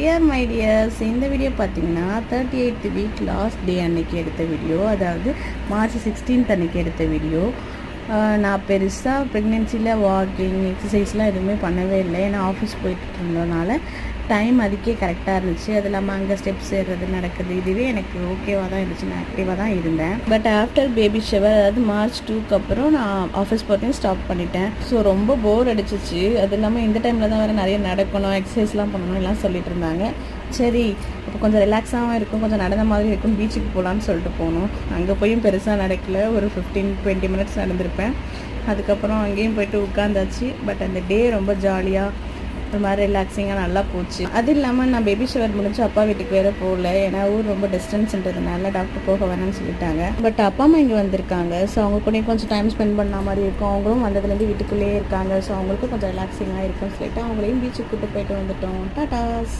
Dear my tears, இந்த video பார்த்தீங்கன்னா 38th week last day அன்னைக்கு எடுத்த வீடியோ. அதாவது மார்ச் 16th அன்னைக்கு எடுத்த வீடியோ. நான் பெருசாக ப்ரெக்னென்சியில் வாக்கிங் எக்ஸசைஸ்லாம் எதுவுமே பண்ணவே இல்லை. ஏன்னா ஆஃபீஸ் போயிட்டு இருந்ததுனால டைம் அதுக்கே கரெக்டாக இருந்துச்சு. அது இல்லாமல் அங்கே ஸ்டெப்ஸ் ஏறுறது நடக்குது, இதுவே எனக்கு ஓகேவாக தான் இருந்துச்சு. நான் ஆக்டிவாக தான் இருந்தேன். பட் ஆஃப்டர் பேபி ஷவர், அதாவது மார்ச் 2க்கு அப்புறம் நான் ஆஃபீஸ் போகிறதையும் ஸ்டாப் பண்ணிட்டேன். ஸோ ரொம்ப போர் அடிச்சிச்சு. அது இல்லாமல் இந்த டைமில் தான் வேறு நிறைய நடக்கணும், எக்ஸசைஸ்லாம் பண்ணணும் எல்லாம் சொல்லிட்டு இருந்தாங்க. சரி, இப்போ கொஞ்சம் ரிலாக்ஸாகவும் இருக்கும், கொஞ்சம் நடந்த மாதிரி இருக்கும், பீச்சுக்கு போகலான்னு சொல்லிட்டு போனோம். அங்கே போயும் பெருசாக நடக்கல, ஒரு 15-20 மினிட்ஸ் நடந்திருப்பேன். அதுக்கப்புறம் அங்கேயும் போய்ட்டு உட்காந்தாச்சு. பட் அந்த டே ரொம்ப ஜாலியாக ஒரு மாதிரி ரிலாக்ஸிங்காக நல்லா போச்சு. அது இல்லாமல் நான் பேபி ஷவர் முடிஞ்சு அப்பா வீட்டுக்கு வேறு போகல. ஏன்னா ஊர் ரொம்ப டிஸ்டன்ஸ்ன்றதுனால டாக்டர் போக வேணாம்னு சொல்லிட்டாங்க. பட் அப்பா அம்மா இங்கே வந்திருக்காங்க. ஸோ அவங்க கூட கொஞ்சம் டைம் ஸ்பெண்ட் பண்ண மாதிரி இருக்கும். அவங்களும் வந்ததுலேருந்து வீட்டுக்குள்ளேயே இருக்காங்க. ஸோ அவங்களுக்கும் கொஞ்சம் ரிலாக்ஸிங்காக இருக்கும்னு சொல்லிட்டு அவங்களையும் பீச்சுக்கு கூப்பிட்டு போயிட்டு வந்துட்டோம். டாடாஸ்.